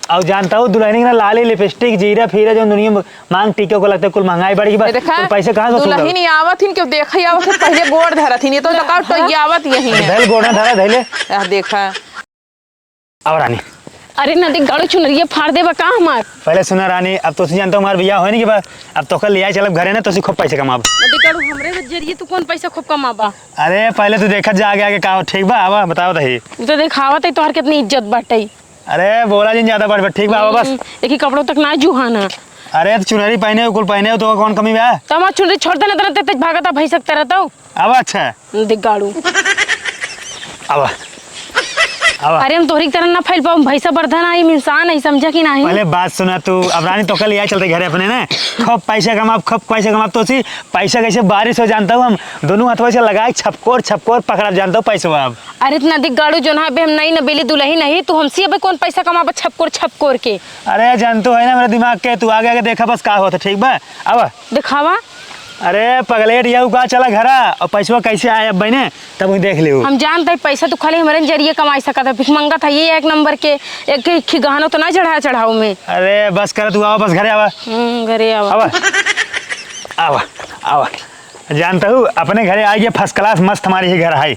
और जानता हूँ दुल्हन ना लाली लिपस्टिक जीरा फीरा जो दुनिया में मांग टीके को लगता है कुल महंगाई बढ़ गई बस पैसे कहाँ से दुल्हन नहीं आवत हिन क्यों देखा आवत है पहले गोड़ धरत हिन ये तो लगा तो ये आवत यही है धैल गोड़ा धरा धैले देखा और रानी अरे नदी गाड़ो चुनरिया फाड़ देबा का हमार पहले सुना रानी अब तो जानता हूँ हमारा भैया हो नहीं कि अब तो कल लिया चलब घरे ना तो खूब पैसे कमाब नदी गाड़ो हमरे जरिए तू कौन पैसा खूब कमाबा। अरे पहले तो देखा जा आगे का ठीक बा आवा बताओ दही तो देखावत है तोहर कितनी इज्जत बाटे। अरे बोला जिन ज्यादा बढ़ ठीक बा बस एक ही कपड़ों तक ना जुहाना। अरे तो चुनरी पहने हो कुल पहने हो तो कौन कमी बा तमा चुनरी छोड़ देना तना तेज भागता भई सकता रहता हूं अब अच्छा देख गाड़ू अब अरे हम तोहरी तरह ना फैल पाऊं भैसा बर्धन आई इंसान है समझा कि नहीं। पहले बात सुना तू अब रानी तो कल यहाँ चलते घरे अपने ना खूब पैसा कमा तो सी पैसा कैसे बारिश हो जानता हूँ हम दोनों हाथों से लगाए छपकोर पकड़ा जानता हूँ पैसा अब। अरे इतना दिख गाड़ू जो ना बे हम नहीं नबेली दुल्ही नहीं तू हमसे अब कौन पैसा कमा छपकोर के। अरे जानतो है ना मेरे दिमाग के तू आगे देखा बस का होता ठीक बा अब दिखावा। अरे पगलेट यू का चला घरा और पैसा कैसे आया अब बहने तब देख लियो। हम जानते हैं पैसा तो खाली हमारे जरिए कमाई सका था भिख मंगा था ये एक नंबर के एक गहनों तो ना चढ़ाओ में। अरे बस कर तू आवा बस घरे आवा घरे आवा आवा आवा जानता हूँ अपने घरे आई गया फर्स्ट क्लास मस्त हमारी ही घर है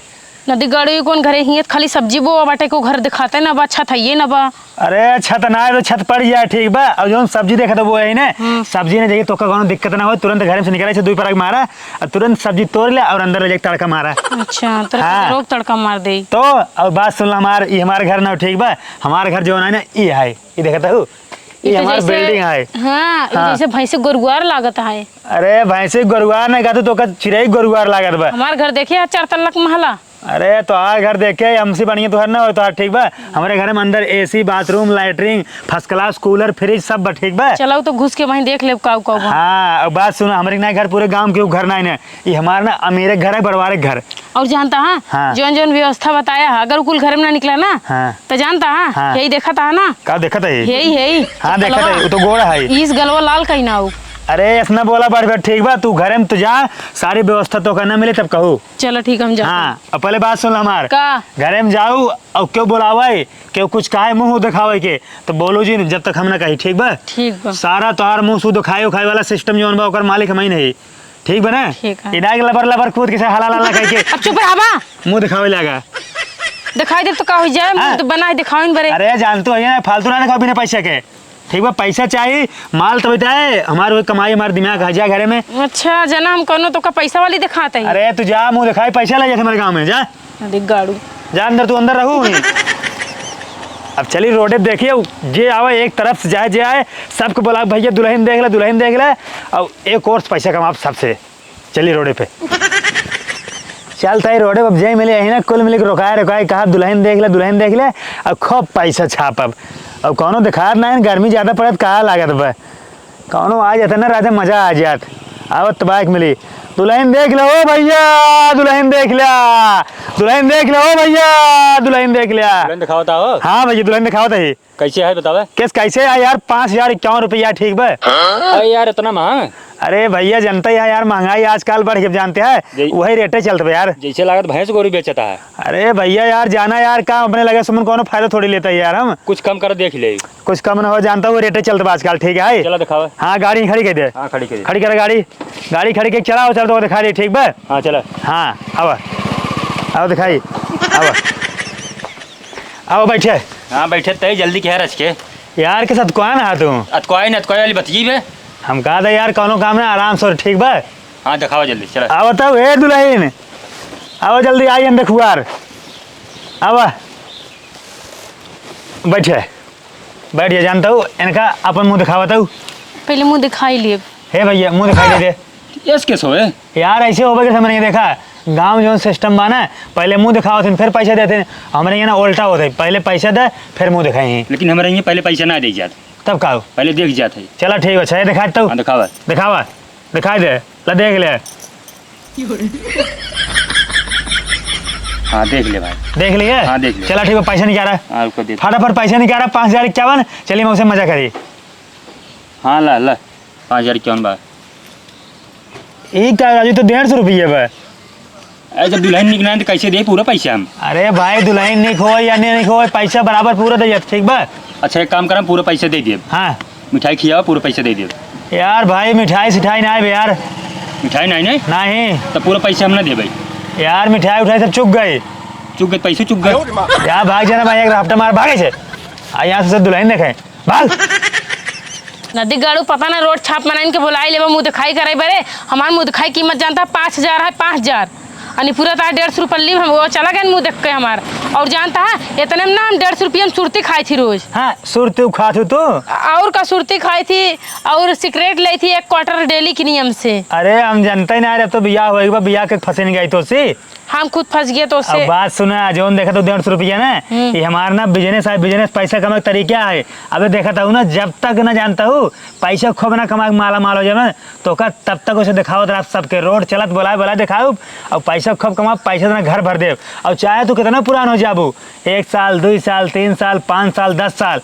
नदी गाड़ी कौन घरे ही खाली सब्जी बो बाटे को घर दिखाते ना बा छत है ये ना बा। अरे छत ना है तो छत पड़ जाए ठीक बा और जो सब्जी देखा तो वो है ना सब्जी ने देखी तो कोनो दिक्कत ना हो तुरंत घर से निकले से 2 पराग मारा और तुरंत सब्जी तोड़ ले और अंदर ले जाके तड़का मारा। अच्छा रोक तड़का मार दे तो अब बात सुन हमारे घर ना ठीक बा हमारे घर जो है ना ये है ये देखता हूँ ये हमारी बिल्डिंग है। हाँ जैसे भैंसे गोरुआर लागत है। अरे भैंसे गोरुआर नहीं कहते तो चिड़ई गोरुआर लागत बा। हमारे घर देखे 4 तल्ला महला। अरे तो घर देखे हमसे बढ़िया तो ना हो तो ठीक बा हमारे घर में अंदर AC bathroom latrine first class cooler fridge सब बा ठीक बा। चलो तो घुस के वहीं देख ले काऊ। हाँ अब बात सुनो हमारे ना घर पूरे गांव के घर नहीं ना ये हमारा ना अमीर घर है बड़वारे घर। और जानता है हाँ। जो व्यवस्था बताया अगर कुल घर में ना निकला ना हाँ। तो जानता है हाँ। यही देखा था ना क्या देखा था यही हाँ देखा था तो गोड़ा है इस गलवा लाल कहीं ना हो। अरे ऐसा बोला बार ठीक बा तू घर में तो जा सारी व्यवस्था तो करना मिले तब कहू। चलो ठीक हम जाते। हाँ अब पहले बात सुन हमार का घर में जाऊ और क्यों बुलावे क्यों कुछ कहे मुँह दिखावे के तो बोलो जी जब तक हम ना कही ठीक बा। ठीक बा सारा तोहार मुँह शुद्ध खाए वाला सिस्टम जो बा ओकर मालिक हम ही नहीं ठीक बा ना। इडाग लबर कूद के हला कह के अब चुप रहा मुँह दिखावे लगा दिखाई दे तो का हो जाए मुंह तो बना दिखाओ बरे। अरे जानते हो ना फालतू ना खाओ बिना पैसे के ठीक बा पैसा चाहिए माल तब है हमारे कमाई हमारे दिमाग आ जा घरे में। अच्छा जना हम कौन तो का पैसा वाली दिखाते हैं। अरे तू जा मुँह दिखाई पैसा ले जा हमारे गाँव में जा देख गाड़ू जा अंदर तू अंदर रहू अब चली रोडे देखिए जे आवे एक तरफ से जाए सबको बोला भैया दुल्हन देख ले और एक और पैसा कमा सबसे चली रोडे पे चलता है रोडे अब जय मिले यही ना कुल मिले रोकाए कहा दुल्हन देख ले और खूब पैसा छाप अब कौनो दिखा ना गर्मी ज़्यादा पड़त कहा लागत बा कौनो आ जाता ना राजा मज़ा आ जात आवत तो बाइक मिली दुल्हन देख लो भैया दुल्हन देख लिया दिखाओ था हाँ भैया दुल्हन दिखाओ ही कैसे है बतावे कैसे है यार 5,051 रुपया ठीक बा। यार इतना महंगा। अरे भैया जनता है यार महंगाई आजकल बढ़ गई जानते हैं वही रेटे चलते है यार जैसे लागत भैंस गोरी बेचता है। अरे भैया यार जाना यार काम अपने लगे सुमन कोनो फायदा थोड़ी लेता है यार हम कुछ कम कर देख ले कुछ कम न हो जानता हूँ रेटे चलते आजकल ठीक है। चला दिखावा। हाँ गाड़ी खड़ी कर दे खड़ी कर गाड़ी खड़ी के चलाओ चल तो दिखा रही ठीक बा। हाँ चला हाँ अब दिखाई अब बैठे। हाँ बैठे तय जल्दी क्या रच के यार के साथ कौन है तुम अतकोई वाली बतजी बे हम कहा था यार कौनो काम ना आराम से ठीक बा। हाँ दिखावा जल्दी चला आओ तब हे दुल्हन आओ जल्दी आई अंदर खुआर अब बैठ जा जानता हूँ इनका अपन मुँह दिखावता हूँ पहले मुंह दिखाई लिए हे भैया मुँह दिखाई दे यस कैसे होए यार ऐसे हो गए नहीं देखा गांव जो सिस्टम बना पहले मुंह दिखाओ थे फिर पैसा देते हमारे यहाँ ना उल्टा होता है पहले पैसा दे फिर मुंह दिखाए लेकिन हमारे यहाँ पहले पैसा ना दे जाते तब कहो पहले देख जाते चलो ठीक है अच्छा दिखाता हूँ दिखावा दिखाई दे ला देख ले हाँ देख ले भाई देख लिए हाँ देख ले चलो ठीक है पैसा नहीं क्या रहा फटाफट पैसा नहीं क्या रहा 5,051 चलिए मैं उसे मजा करी। हाँ ला 5,051 बार एक का राजू तो 150 रुपये बा। जब दुल्हन निकला तो कैसे दे पूरा पैसा हम। अरे भाई दुल्हन नहीं खो या नहीं खो पैसा बराबर पूरा दे ठीक बा। अच्छा एक काम करा पूरा पैसे दे दिए। हाँ मिठाई खियाओ पूरा पैसे दे दिए। यार भाई मिठाई सिठाई ना है यार। मिठाई नहीं नहीं नहीं तो पूरा पैसे हम ना दे भाई। यार मिठाई उठाई सब चुक गए। चुक गए पैसे चुक गए। यार भाग जाना भाई, एक हफ्ता मार भागे छे। आ यहाँ से दुल्हन देखे भाग। नदी गाड़ू पता ना रोड छाप मनाइन के बुलाई लेबा मुँह दिखाई करे बरे। हमार मुँह दिखाई कीमत जानता 5,000 है 5,000 अनि पूरा तार 150 रुपये ली हम वो चला गए मुँह देख के हमार। और जानता है इतने में ना हम 150 रुपये में सुरती खाई थी रोज। हाँ सुरती खा तू तो। और का सुरती खाई थी और सिगरेट ली थी 1 क्वार्टर डेली की नियम से। अरे हम जानते ही ना अब तो बियाह होएगा, बियाह के फंसे नहीं गई तो सी। हम खुद फंस गए तो अब उससे। बात सुना, जोन देखा तो 150 रुपया ना ये हमारा ना बिजनेस है, बिजनेस पैसा कमाने का तरीका है। अबे देखा था ना, जब तक ना जानता हूँ पैसा खूब ना कमा माला माल हो जाए तो का तब तक उसे दिखाओ तो सबके रोड चलत बोला बोला दिखाओ और पैसा खूब कमा, पैसा ना घर भर दे। और चाहे तो कितना पुरान हो जाबू, 1 साल 2 साल 3 साल 5 साल 10 साल,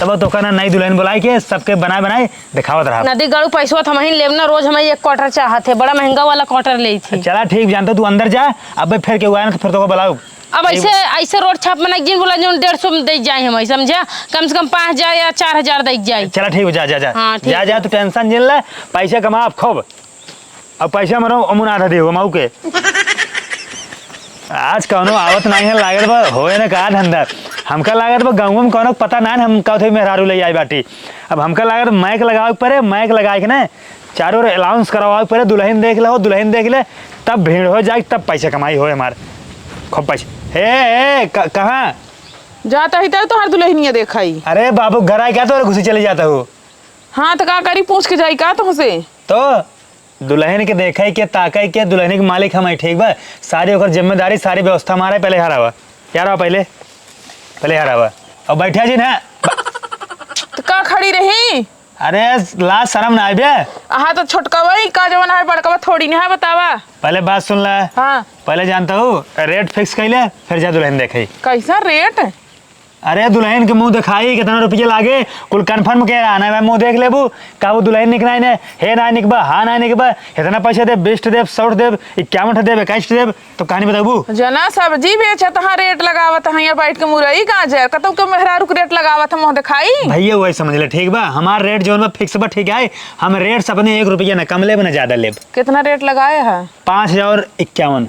तब तो कहना नई दुल्हन बुलाई के सबके बनाए बनाए दिखावत रहा। नदी गाड़ू पैसा हम ही लेब ना, रोज हमें 1 क्वार्टर चाहते बड़ा महंगा वाला क्वार्टर ली थी। चला ठीक, जानता तू अंदर जा, अब फिर के हुआ ना तो फिर तो बुलाओ। अब ऐसे ऐसे रोड छाप में जिन बोला जो 150 में दे जाए हम समझा, कम से कम 5,000 या 4,000 दे जाए। चला ठीक, जा जा जा। हाँ, ठीक जा जा तू टेंशन झेल ले, पैसा कमा आप खूब। अब पैसा मरो अमुन आधा दे मऊ के। आज कौनो आवत नहीं है, लागत बा होए ना का धंधा। हमका लागत बा गाँव में कौनो पता ना हम कौथे मेहरारू ले आई बाटी। अब हमका लागत मैक लगावे पड़े, मैक लगाए के ना चारों अलाउंस करवावे पड़े, दुल्हन देख ले हो, दुल्हन देख ले तब भीड़ हो जाए, तब पैसा कमाई हो हमारे खूब पैसा। हे कहाँ जाता ही तो हर दुल्हनिया देखाई। अरे बाबू घर आए क्या तो घुसी चले जाता हूँ। हाँ तो का करी, पूछ के जाई का तुमसे। तो दुल्हन के देखे के ताकई के दुल्हन के मालिक हम ठीक बा, सारी ओकर जिम्मेदारी सारी व्यवस्था हमारे पहले हरावा यार, पहले हरावा और बैठा जी ना। तो का खड़ी रही। अरे लाज शर्म ना आबे। हाँ तो छोटकवा का जवन है बड़कवा थोड़ी नहीं है, बतावा। पहले बात सुन ले। हाँ पहले जानता हूँ रेट फिक्स कैले फिर जा दुल्हन देखे। कैसा रेट। अरे दुल्हन के मुंह दिखाई कितना रुपये लागे कुल कन्फर्म के आना है, मुंह देख लेबू का वो दुल्हन निकना है हे ना निकबा हाँ ना निकबा, इतना पैसा दे 20 देव 100 देव 51 देव 21 देव, तो कहानी बताबू। जना सब्जी बेचे तहाँ रेट लगावत है, यहाँ बैठ के मुरई गाजर कतौ के मेहरारू के रेट लगावत है, मुँह दिखाई। भैया वही समझ ले ठीक बा, हमार रेट जो बा फिक्स बा ठीक है। हम रेट अपने 1 रुपया ना कम लेब ना ज्यादा लेब। कितना रेट लगाया है। 5,051।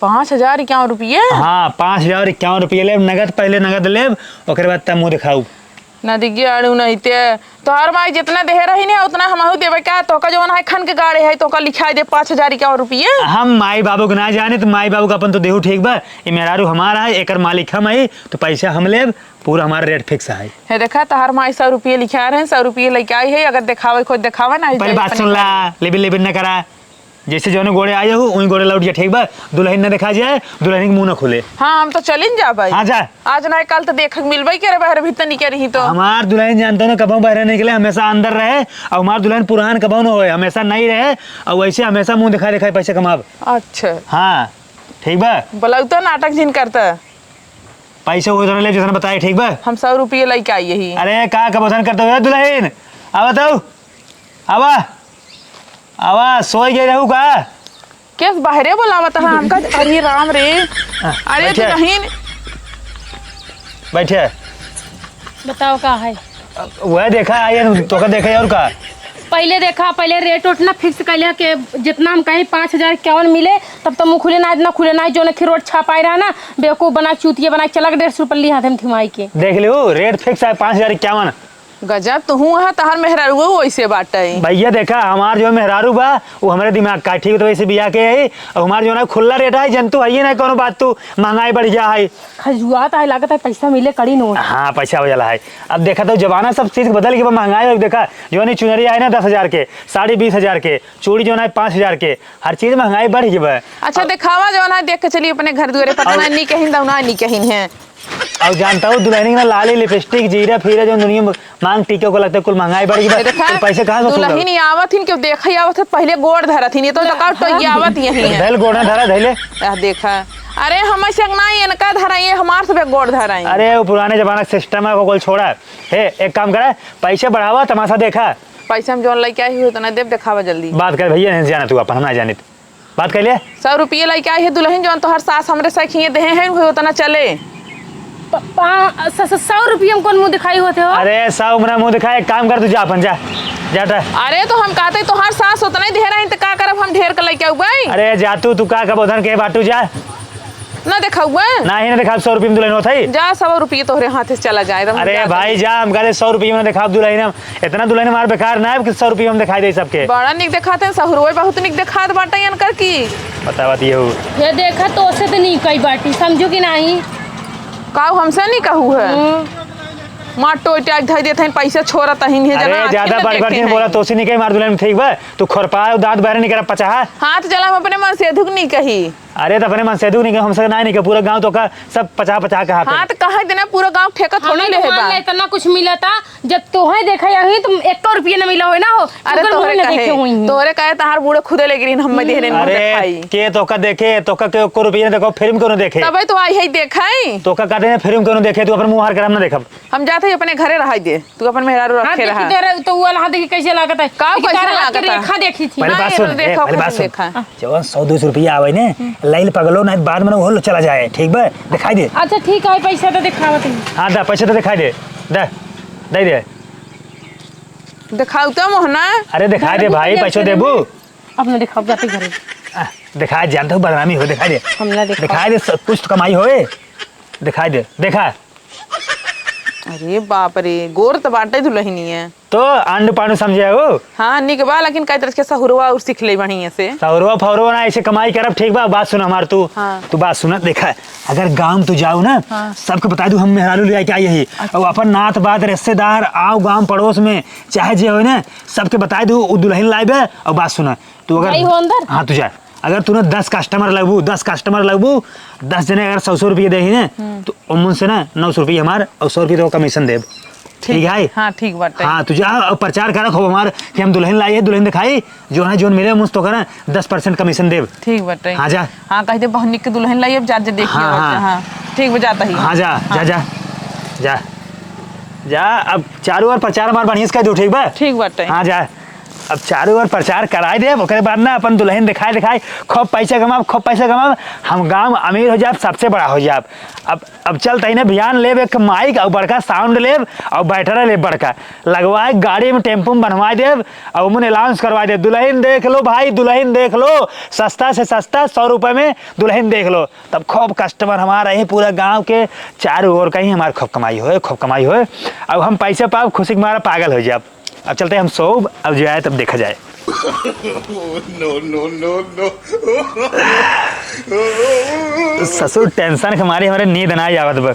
5,051 रुपये। हाँ 5,051 रुपये लेब नगद, पहले नगद लेब ओकर बाद तब मुँह दिखाऊ। नदी गाड़ू नहीं ते तो हर माई जितना दे रही नहीं उतना हम देवे का, तो का जवन है खन के गाड़े है तो का लिखा दे 5,051 रुपये। हम माई बाबू को ना जाने तो माई बाबू का अपन तो देहू ठीक बा, ये मेहरारू हमारा है, एकर मालिक हम है, तो पैसा हम लेब, पूरा हमारा रेट फिक्स है। देखा तो हर माई 100 रुपये लिखा रहे, 100 रुपये लेके आई है। अगर दिखावे खुद दिखावा ना। पहले बात सुन ला, लेबिन लेबिन न करा, जैसे जो गोड़े आए हो वही गोड़े लौट जा ठीक बा, दुल्हन न दिखा जाए, दुल्हन के मुंह न खुले। हाँ हम तो चलिन जा भाई। हाँ जा। आज ना कल तो देख मिलबई करे बाहर भीतर नहीं रही तो। हमार दुल्हन जानते हो ना कबो बाहर निकले, हमेशा अंदर रहे, और हमार दुल्हन पुरान कबो न होए, हमेशा नहीं रहे, और वैसे हमेशा मुंह दिखाई दिखाई पैसे कमाब। अच्छा हाँ ठीक बा। बोला तो नाटक जिन करता पैसे वो ले जैसा बताए ठीक बा। हम 100 रुपये लेके आई यही। अरे का कबोधन करते हुए दुल्हन आवा तो आवा सोई गई रहू का केस बाहरे बोलावत है हमका। अरे राम रे, अरे तो नहीं बैठे बताओ का है। वह देखा आये तो का देखा और का पहले देखा, पहले रेट उठ ना फिक्स कर लिया कि जितना हम कहीं 5,051 मिले, तब तो मुँह खुले ना इतना खुले ना जो ना रोड छापाई रहा ना, बेवकूफ़ बना चूतिया बना चला 150 रुपये ली हाथ में थमाई के। देख लो रेट फिक्स है 5,051। गजब तो हूँ है तहर मेहरारू वैसे बाटे। भैया देखा हमार जो मेहरारू बा वो हमारे दिमाग का ठीक तो वैसे बिया के है, और हमार जो ना खुला रेट है जंतु है ना कोनो बात तू महंगाई बढ़ गया है, खजुआत है लागत है पैसा मिले कड़ी नोट। हाँ पैसा हो जाला है। अब देखा तो जमाना सब चीज बदल गया, महंगाई हो देखा जो नहीं चुनरी है ना 10,000 के, साड़ी 20,000 के, चूड़ी जो ना 5,000 के, हर चीज महंगाई बढ़ गई। अच्छा दिखावा जो ना देख के चलिए अपने घर दुआरे, पता ना नहीं कहीं दौना नहीं कहीं है। और जानता हूँ दुल्हनी में लाली लिपस्टिक जीरा फिर जो दुनिया में मांग टीके को लगता है कुल महंगाई बढ़ गई, तो पैसे कहाँ से दुल्हन नहीं आवत हिन क्यों देखा आवत है, पहले गोड़ धरत हिन, तो का तो ये आवत यही है। धैल गोड़ा धरा धैले देखा। अरे हम ऐसे नहीं इनका धराइए, हमार से गोड़ धराइए। अरे वो पुराने जमाना का सिस्टम है, वो कोई छोड़ा है। एक काम करा पैसे बढ़ावा तमाशा देखा, पैसे हम जोन लेके आई हो तो ना देव दिखावा जल्दी। बात कर भैया नहीं जाना तू अपन हम ना जाने बात कर लिया। 100 रुपये लेके आई है दुल्हन जोन तो हर सास हमरे सखिए दे हैं हो तो ना चले। 100 रुपये में कौन मुँह दिखाई होते हो? अरे 100 मेरा मुंह दिखाए, एक काम कर, तू जा अपन जा जाटा। अरे तो हम कहते तोहार सास उतना ही ढेर है तो का करब हम ढेर के लेके आउबाई अरे जा तू का कब उधर के बाटू जा ना देखौबा ना ही ना दिखा 100 रुपये में दुल्हन होता ही। जा 100 रुपये तोहरे हाथ से चला जाए अरे भाई जा, हम कहते 100 रुपये में दिखा दुल्हन, इतना दुल्हन हमारे बेकार ना है कि 100 रुपये में दिखाई दे सबके। बड़ा निक दिखाते हैं, सहुरुए बहुत निक दिखात बाटे अनकर की। पता बात ये हो ये देखा तो उससे तो नहीं कई बाटी, समझू कि नहीं? काऊ हमसे नहीं कहू है मार टोटा धई देते हैं पैसा छोरा तहिन है अरे ज्यादा बढ़ के बोला तो नहीं कही मार दुल्हन ठीक बा, तू खुरपा दांत बाहर नहीं करा पचा हाथ जला हम अपने मन से अधुक नहीं कही। अरे तो अपने मन से दू नहीं हमसे ना नहीं पूरा गांव तो का सब 50-50 का हाँ तो कहा देना पूरा गांव ठेका थोड़ी ले है बा। इतना कुछ मिला था जब तोहे देखा यही तुम 1 रुपये न मिला हो ना हो। अरे तोहरे कहे तहार बूढ़े खुदे ले गिरी हम दे रहे अरे के तोका देखे तोका के 1 रुपये देखो फिल्म क्यों देखे तबे तो आई है देखाई तोका कहते हैं फिल्म क्यों देखे, तू अपन मुंह हार कर हम ना देखब। हम जाते ही अपने घरे रह दे, तू अपन मेहरारू रखे रहा तो वो हाथ देखी कैसे लागत है? का कैसे लागत है? रेखा देखी थी। पहले बात सुन, देखो पहले बात सुन, देखा जवन 100-200 रुपया आवे ने लाइल पगलो ना बाद में वो चला जाए ठीक बा, दिखाई दे। अच्छा ठीक है, पैसा तो दिखावत है। हाँ दा पैसे तो दिखाई दे, दे दे दिखाऊ तो मोहना। अरे दिखाई दे भाई, पैसे देबू अपने दिखाओ जाते घरे। दिखाई जानता हूँ बदनामी हो, दिखाई दे हमला दिखाओ। दिखाई दे, सब कुछ तो कमाई होए, दिखाई दे देखा। अरे बाप रे गोर तो बाटे दुल्हनी है तो आंडू पांडू समझे हो। हाँ निक बा लेकिन कई तरह के सहुरवा और सीख ले बढ़िया से। सौरवा फौरवा ना ऐसे कमाई करब ठीक बा। बात सुन हमार तू हाँ। तू बात सुन, देखा अगर गांव तू जाऊ ना हाँ। सबको बता दू हम मेहरारू ले के आई है और अपन नात बात रिश्तेदार आओ गांव पड़ोस में चाहे जे हो ना सबके बता दू दुल्हन लाइबे। और बात सुना तू जाई हो अंदर? हाँ तू जा, अगर तूने 10 कस्टमर लगबू 10 जने अगर 100 रुपये दे ही ना तो उनमें से ना 900 रुपये हमार और 100 रुपये तो कमीशन देब ठीक है। हाँ ठीक बात है। हाँ तुझे प्रचार करा खूब हमार कि हम दुल्हन लाई है, दुल्हन दिखाई जो है जो मिले मुझ तो करा 10% कमीशन देब। ठीक बात है। हाँ जा। हाँ कह दे बहुत निक के दुल्हन लाई अब जा देखिए। हाँ। हाँ ठीक बजाता ही। हाँ जा जा जा जा जा, अब चारों ओर प्रचार हमार बढ़िया से कर दो ठीक बा। ठीक बात है। हाँ जा, अब चारों ओर प्रचार कराए दे, ओकरे बाद ना अपन दुल्हन दिखाए खूब पैसा कमाब हम गांव अमीर हो जाब, सबसे बड़ा हो जाब। अब चल तही बयान लेब, एक माइक और बड़का साउंड लेब और बैठरा लेब बड़का लगवाए गाड़ी में टेम्पो में बनवा देब और उमन अनाउंस करवा दे दुल्हन देख लो भाई, दुल्हन देख लो, सस्ता से सस्ता 100 रुपये में दुल्हन देख लो। तब खूब कस्टमर हमारा ही पूरा गाँव के चारों ओर कहीं हमारे खूब कमाई हो। अब हम पैसे पाओ खुशी के मारा पागल हो जाब। अब चलते हम सोब, अब जो आए तब देखा जाए। ससुर टेंशन के मारे हमारे नींद ना आवत बा।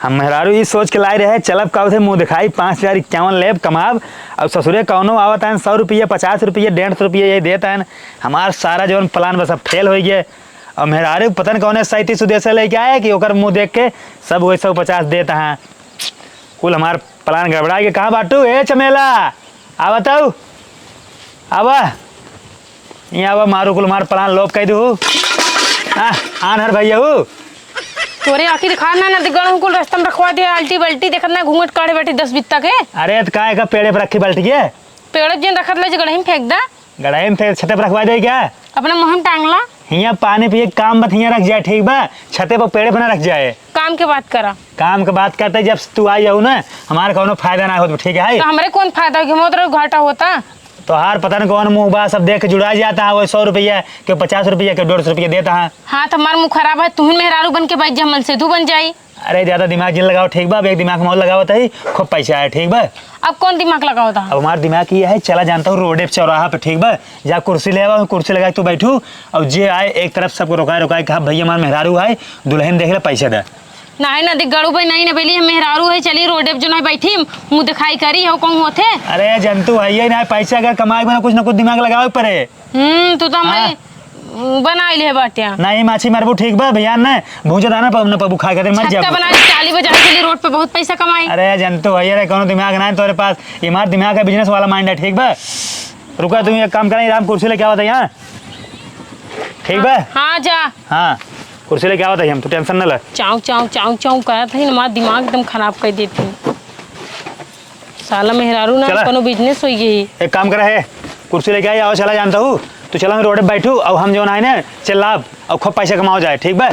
हम मेहरारू ये सोच के लाए रहे चलब का उसे मुँह दिखाई 5051 लेब कमाब। अब ससुरे कौनो आवत है 100 रुपये 50 रुपये 150 रुपये ये देता है, हमारा सारा जो प्लान बस अब फेल हो गया। और मेहरारू पता नहीं कौन 37 उद्देश्य लेके आए कि ओकर मुँह देख के सब वही 150 देता है। कुल हमारा प्लान गड़बड़ा के कहाँ बाटू ए चमेला आ बताऊ आवा यहाँ आवा मारू कुल मार प्लान लोप कह दू आन हर भैया तोरे आखिर खाना ना दिगण कुल रास्ता में रखवा दिया अल्टी बल्टी देखत ना घूंघट काढ़े बैठी 10 बित्ता के। अरे तो काय का पेड़े पर रखी बल्टी के पेड़ जिन रखत ले गड़ही में फेंक दा, गड़ाई में फिर छते पर रखवा दे क्या अपना मुंह में टांगला। हियाँ पानी पिए काम मत हियाँ रख जाए ठीक बा, छते पर पेड़े पर ना रख जाए। काम के बात करा, काम के बात करते जब तू आई जाऊ ना हमारे कोनो फायदा ना हो ठीक है। तो हमारे कौन फायदा कि मोर घाटा होता। तो हार पता नहीं कौन मुँह बा सब देख के जुड़ा जाता है, वो 100 रुपया के 50 रुपया के 150 रुपया देता है। हाँ तो हमारा मुँह खराब है, तुम मेहरारू बन के बैठ जा, मन से तू बन जाई। अरे ज्यादा दिमाग जिन लगाओ ठीक बा, एक दिमाग में लगाओ तो ही खूब पैसा आए ठीक बा। अब कौन दिमाग लगाओ था? अब हमारा दिमाग ये है चला जानता हूँ रोडे पे चौराहा पे ठीक बा, जा कुर्सी ले आवा कुर्सी लगा तो बैठू और जे आए एक तरफ सबको रोकाए कहा भैया हमारे मेहरारू आए दुल्हन देख ले पैसा दे नहीं ना दिख गड़ू भाई नहीं ना बेली मेहरारू है चलिए रोडे पे जो नहीं बैठी मुँह दिखाई करी हो कौन होते। अरे जंतु है ना पैसा अगर कमाए ना कुछ दिमाग लगाओ पड़े। तू तो हमारे बना ले बाटिया नहीं माछी मारबू ठीक बा भैया ना भूजा दाना न पबू खा के मर जा बना 40 बजे के लिए रोड पे बहुत पैसा कमाई। अरे जंतु है कोनो दिमाग ना है तुम्हारे पास, हमारा दिमाग है बिजनेस वाला माइंड है ठीक बा। रुका तुम एक काम करें राम कुर्सी लेके आवत है यहाँ ठीक बा। हाँ जा हाँ कुर्सी लेके आवत है हम, तो टेंशन न ले। चाऊ चाऊ चाऊ चाऊ करत है हमारा दिमाग एकदम खराब कर देती साला मेहरारू ना कोनो बिजनेस हो गई। एक काम करा है कुर्सी लेके आई आओ चला जानता हूँ तो चला मैं रोड पे बैठू और हम जो है ना चिल्लाब और खूब पैसा कमाओ जाए ठीक बा।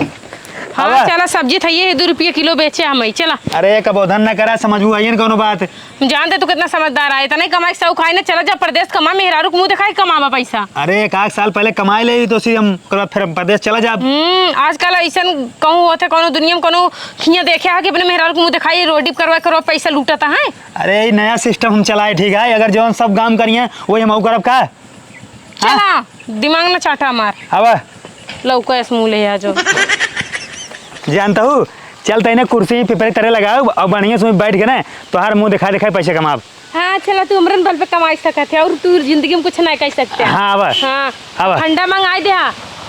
हाँ आवा। चला सब्जी था ये 2 रुपये किलो बेचे हम चला। अरे कबोधन न करा समझू आइए कोनो बात। जानते तू कितना समझदार है, इतना कमाई सब खाई ना, चला जा प्रदेश कमा, मेहरारू को मुंह दिखाई कमावा पैसा। अरे एक आध साल पहले कमाई ले तो सी हम फिर हम प्रदेश चला जा। आजकल ऐसा कहूँ होते कोनो दुनिया में कोनो खिया देखे है कि अपने मेहरारू को मुंह दिखाई रोडी करवा पैसा लूटता है। अरे ये नया सिस्टम हम चलाए ठीक है, अगर जो हम सब काम करिए वही हम करब का। चला दिमाग ना चाटा मार अब लौका मुँह ले आ जो जानता हूँ चलते ना कुर्सी पेपर तरह लगाओ और बढ़िया से बैठ के ना तोहार मुंह दिखा दिखाई पैसे कमाब। हाँ चला तू अमरन बल पे कमा सकते है और तू जिंदगी में कुछ नहीं कर सकते। हाँ अब हाँ अब ठंडा मंगाई दे।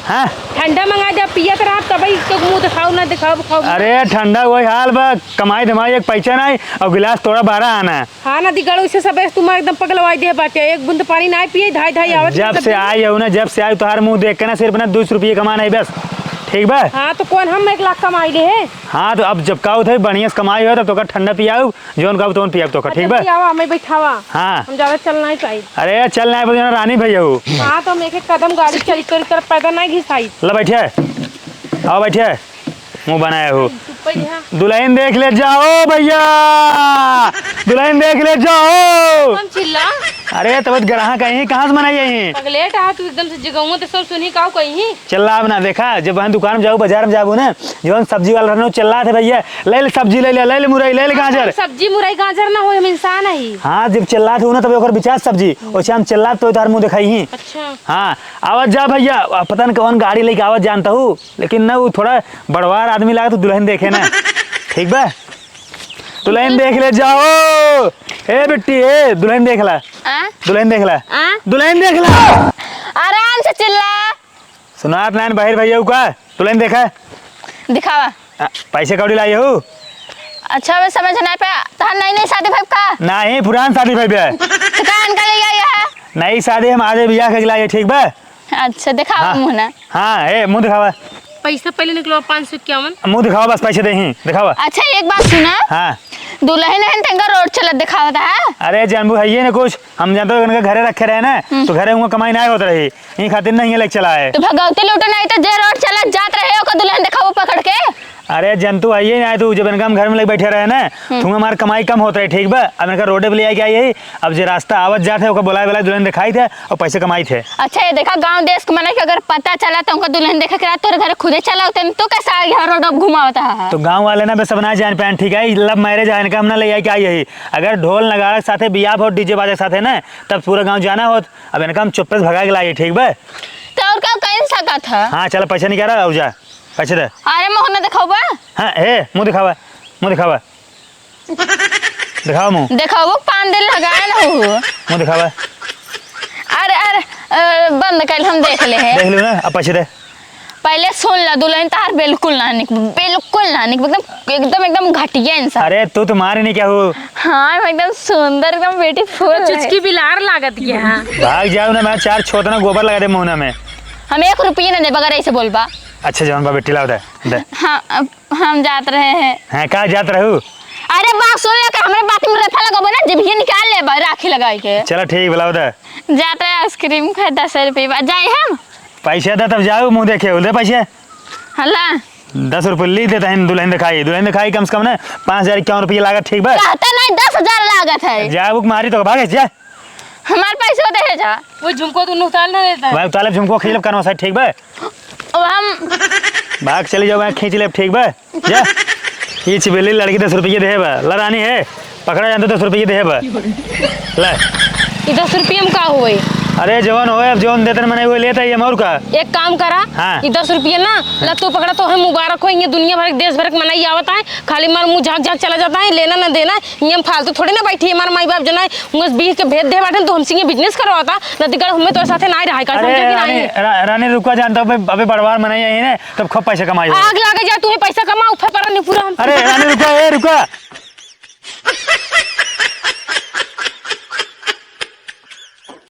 हाँ ठंडा मंगा दे पियत रहा तब इसको मुंह दिखाओ ना दिखाओ। अरे ठंडा वही हाल बा, कमाई धमाई एक पैसा नहीं और गिलास थोड़ा 12 आना। हाँ ना दिगड़ उसे सब तुम्हारे एकदम पगलवाई दे बाटे, एक बूंद पानी ना पिए धाई धाई आवत। जब से आई हो ना जब से आई तोहार मुंह देख के ना सिर्फ ना 200 रुपये कमाना है बस, ठीक बा। हाँ तो कौन हम 1 लाख कमाई ले है। हाँ तो अब जब काऊ थे बढ़िया से कमाई हो तब तो ठंडा पियाऊ जोन काऊ तो पियाऊ तो ठीक बा। आवा हमें बैठावा। हाँ हम ज्यादा चलना ही चाहिए। अरे चल ना है रानी भैया हो। हाँ तो हम एक कदम गाड़ी चली तो तरफ पैदा नहीं घिसाई। ला बैठे आओ बैठे मुंह बनाया हो। दुल्हन देख ले जाओ भैया, दुल्हन देख ले जाओ। कौन चिल्ला? अरे तब ग्राहक कहीं कहाँ से मनाई यहीं पगलेट आ तू एकदम से जगहूं तो सब सुनी काऊ कहीं। चल रहा अब ना देखा जब वहाँ दुकान में जाऊँ बाजार में जाबू ना जो सब्जी वाला रहना चल रहा थे भैया ले सब्जी ले ले मुरई ले गाजर। सब्जी मुरई गाजर ना हो हम इंसान है। हाँ जब चल रहा था ना तब एक बिचार सब्जी वैसे हम चल रहा तो तार मुँह दिखाई ही। अच्छा हाँ आवाज जा भैया, पता नहीं कौन गाड़ी लेके आवाज जानता हूँ लेकिन ना वो थोड़ा बड़वार आदमी लगा तो दुल्हन देखे ना ठीक बा। दुल्हन देख ले जाओ ए बिट्टी ए दुल्हन देख ला, दुल्हन देख ला, दुल्हन देख ला। आराम से चिल्ला। सुनात नान बाहर भैया का दुल्हन देखा दिखावा पैसे कौड़ी लाई हो। अच्छा मैं समझ नहीं पाया तो नहीं शादी भाई का नहीं पुरान शादी भाई भैया दुकान का ले आया है। नई शादी हम आधे बिया के लाइए ठीक बा। अच्छा दिखावा मुंह ना। हाँ ए मुंह दिखावा, पैसा पहले निकलो 551 मुंह दिखावा बस पैसे दे दिखावा। अच्छा एक बात सुना, हाँ दुल्हन है तेंगा रोड चलत दिखावा था। अरे जानबू है ये ना कुछ हम जानते हो उनके घरे रखे रहे ना तो घरे उनका कमाई नहीं होता रही यही खातिर नहीं लेके चला है। तो भगवती लूटो नहीं तो जे रोड चलत जात रहे ओका दुल्हन दिखाओ पकड़ के। अरे जंतु आइए ना तू जब इनका हम घर में लेके बैठे रहे ना तुम हमारा कमाई कम होता है ठीक बा। अब इनका रोडे पे ले आके आई अब जो रास्ता आवत जाते है बुलाए बुलाए दुल्हन दिखाई थे और पैसे कमाई थे। अच्छा ये देखा गांव देश के मने के अगर पता चला तो उनका दुल्हन देखा के तोरे घर खुदे चला होते तो कैसा यहाँ रोड घुमावता है। तो गांव वाले ना बस सब ना जान पाए ठीक है लव मैरिज है इनका हम ना ले आके आई है। अगर ढोल नगाड़ा के साथ बियाह हो डीजे बाजे साथ है ना तब पूरा गाँव जाना हो। अब इनका हम चुप्पे से भगा के लाइए ठीक बा। तो और क्या कहीं सका था। हाँ चलो पैसा नहीं कह रहा जा पैसे दे। अरे मुँह ना दिखाओ बा। हाँ हे मुँह दिखावा, मुँह दिखावा, दिखाओ मुँह, दिखाओ 5 दिन लगाए ना हो। मुँह दिखावा। अरे बंद कर हम देख ले है। देख लो ना अब पैसे दे। पहले सुन ला दुल्हन तार बिल्कुल ना एकदम एकदम एकदम घटिया इंसान। अरे तू तुम्हारे नहीं क्या हो। हाँ एकदम सुंदर एकदम ब्यूटीफुल चुचकी बिलार लागत के। हाँ भाग जाओ ना मैं 4 छोतना गोबर लगा दे मुँह में। हम 1 रुपये ना दे बगैर ऐसे बोलबा। अच्छा जवान बा बेटी लाओ दे। हाँ हम जात रहे हैं। हाँ कहाँ जात रहू। अरे बात सुन ले हमरे बात में रथा लगाबो ना जब ये निकाल ले बा राखी लगाई के। चलो ठीक बुलाओ दे। जाते हैं आइसक्रीम खाए 10 रुपये जाए हम। पैसे दे तब जाओ मुँह देखे दे पैसे। हला 10 रुपये ली देता है दुल्हन दिखाई कम से कम ना 5051 रुपये लागत ठीक बा। कहता नहीं 10,000 लागत है। जा बुक मारी तो भागे जा। हमारे पैसे दे जा। वो झुमको तू उतार ना देता है। भाई तालब झुमको खींच करना साइड ठीक बा। अब हम भाग चली जाओ खींच ले ठीक बा जा। ये चिबेली लड़की 10 रुपये दे बा लड़ानी है पकड़ा जानते 10 रुपये दे बा ले। ये 10 रुपये में का हुए। अरे जवान हो अब जवान देते मने हुए लेता है और का। एक काम करा हाँ। ये 10 रुपये ना ला तू पकड़ा तो हम मुबारक हो ये दुनिया भर देश भर मनाई आवता है खाली मार मुँह झाँक झाँक चला जाता है लेना ना देना ये हम फालतू थोड़ी ना बैठी हमारे माई बाप जना उस बीच के भेद दे बैठे तो हमसे बिजनेस करवाता नदिगढ़ हमें तो साथ नहीं रहा कर। रानी रुका जानता हूँ अभी बड़वार मनाई है ना तब खूब पैसे कमाई। आग लागे जा तुम्हें पैसा कमा उफे पर नहीं पूरा। अरे रानी रुका ए रुका।